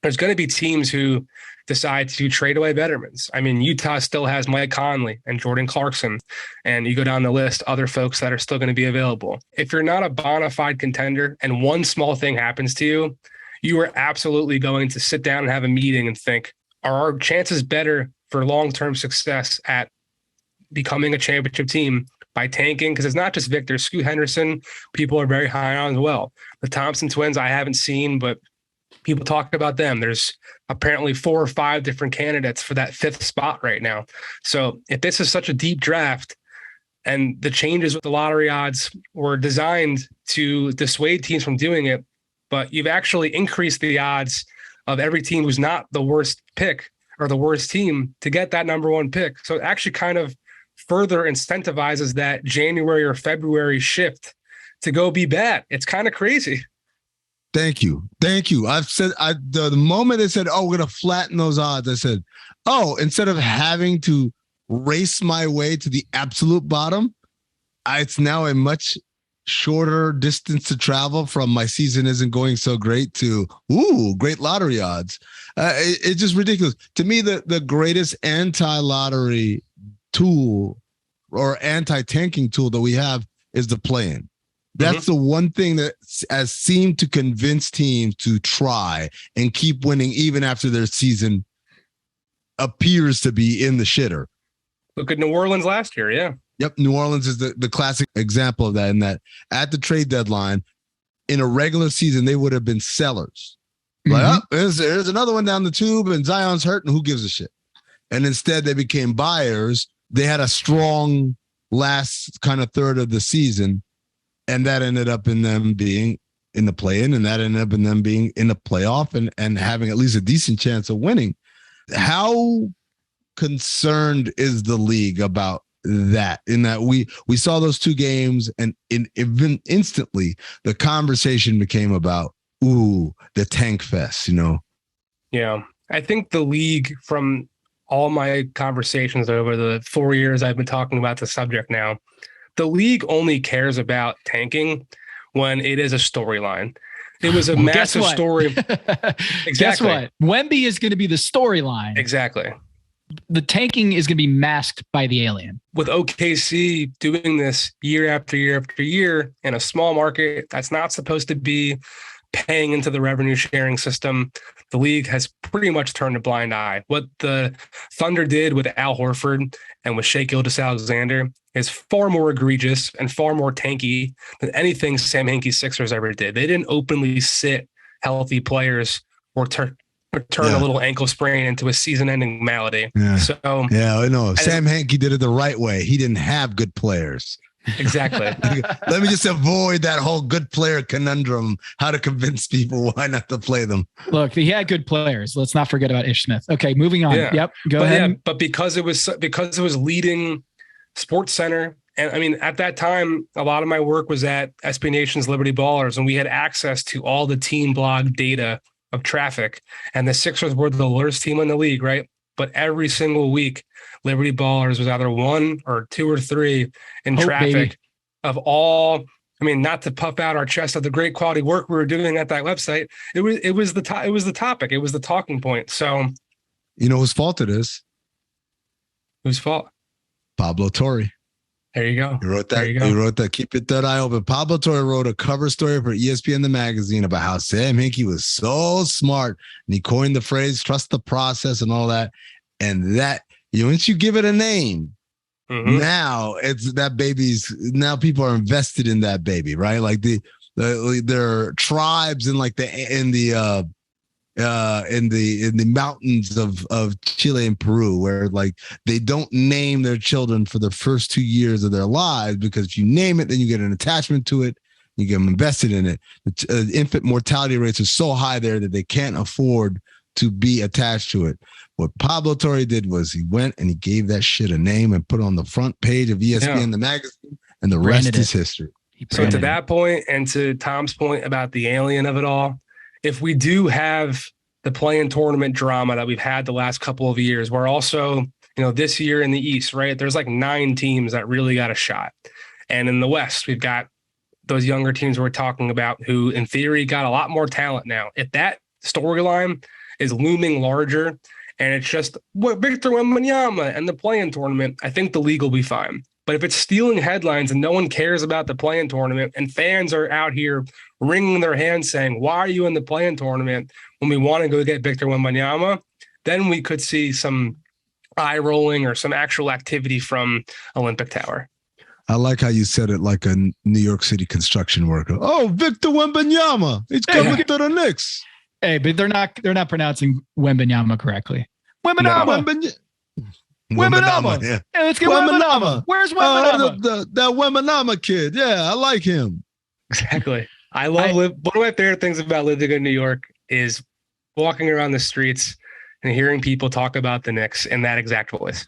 there's going to be teams who decide to trade away veterans. I mean, Utah still has Mike Conley and Jordan Clarkson, and you go down the list, other folks that are still going to be available. If you're not a bona fide contender and one small thing happens to you, you are absolutely going to sit down and have a meeting and think, are our chances better for long-term success at becoming a championship team by tanking? Because it's not just Victor. Scoot Henderson, people are very high on as well. The Thompson twins, I haven't seen, but people talk about them. There's apparently 4 or 5 different candidates for that 5th spot right now. So if this is such a deep draft and the changes with the lottery odds were designed to dissuade teams from doing it, but you've actually increased the odds of every team who's not the worst pick or the worst team to get that number 1 pick. So it actually kind of further incentivizes that January or February shift to go be bad. It's kind of crazy. Thank you. I've said the moment they said, "Oh, we're gonna flatten those odds," I said, "Oh, instead of having to race my way to the absolute bottom, it's now a much shorter distance to travel from my season isn't going so great to great lottery odds." It's just ridiculous to me. The greatest anti-lottery tool or anti-tanking tool that we have is the play-in. That's the one thing that has seemed to convince teams to try and keep winning even after their season appears to be in the shitter. Look at New Orleans last year. Yeah. Yep. New Orleans is the classic example of that, in that at the trade deadline in a regular season, they would have been sellers. Like, there's another one down the tube and Zion's hurt and who gives a shit? And instead they became buyers. They had a strong last kind of third of the season. And that ended up in them being in the play-in, and that ended up in them being in the playoff and having at least a decent chance of winning. How concerned is the league about that? In that we saw those 2 games, and even instantly the conversation became about the tank fest, Yeah, I think the league, from all my conversations over the 4 years I've been talking about the subject now, the league only cares about tanking when it is a storyline. It was a massive story. Exactly. Guess what? Wemby is going to be the storyline. Exactly. The tanking is going to be masked by the alien. With OKC doing this year after year after year in a small market that's not supposed to be paying into the revenue sharing system, the league has pretty much turned a blind eye. What the Thunder did with Al Horford and with Shai Gilgeous-Alexander is far more egregious and far more tanky than anything Sam Hinkie's Sixers ever did. They didn't openly sit healthy players or turn a little ankle sprain into a season-ending malady. Yeah. So I know Sam Hinkie did it the right way. He didn't have good players. Exactly. Let me just avoid that whole good player conundrum. How to convince people why not to play them. Look, he had good players. Let's not forget about Ish Smith. Okay, moving on. Yeah. Yep. Go ahead. Yeah, but because it was leading Sports Center, and I mean, at that time, a lot of my work was at SB Nation's Liberty Ballers, and we had access to all the team blog data of traffic. And the Sixers were the worst team in the league, right? But every single week, Liberty Ballers was either 1 or 2 or 3 in traffic baby. Of all. I mean, not to puff out our chest of the great quality work we were doing at that website. It was the topic. It was the talking point. So, you know whose fault it is? Whose fault? Pablo Torre. There you go. He wrote that. He wrote that. Keep your third eye open. Pablo Torre wrote a cover story for ESPN the magazine about how Sam Hinkie was so smart, and he coined the phrase "trust the process" and all that. And that, once you give it a name, now it's that baby's. Now people are invested in that baby, right? Like there are tribes in the mountains of Chile and Peru, where like they don't name their children for the first 2 years of their lives, because if you name it, then you get an attachment to it, you get them invested in it. Infant mortality rates are so high there that they can't afford to be attached to it. What Pablo Torre did was he went and he gave that shit a name and put it on the front page of ESPN the magazine, and the rest is history. So to that point, and to Tom's point about the alien of it all, if we do have the play-in tournament drama that we've had the last couple of years, we're also, this year in the East, right? There's like 9 teams that really got a shot. And in the West, we've got those younger teams we're talking about who, in theory, got a lot more talent now. If that storyline is looming larger, and it's just Victor Wembanyama and the play-in tournament, I think the league will be fine. But if it's stealing headlines and no one cares about the play-in tournament and fans are out here wringing their hands saying, why are you in the play-in tournament when we want to go get Victor Wembanyama, then we could see some eye rolling or some actual activity from Olympic Tower. I like how you said it like a New York City construction worker. Oh, Victor Wembanyama. He's coming to the Knicks. Hey, but they're not pronouncing Wembanyama correctly. Wembanyama. Wembanyama. Yeah. Hey, let's get Wembanyama. Where's Wembanyama? That Wembanyama kid. Yeah, I like him. Exactly. One of my favorite things about living in New York is walking around the streets and hearing people talk about the Knicks in that exact voice.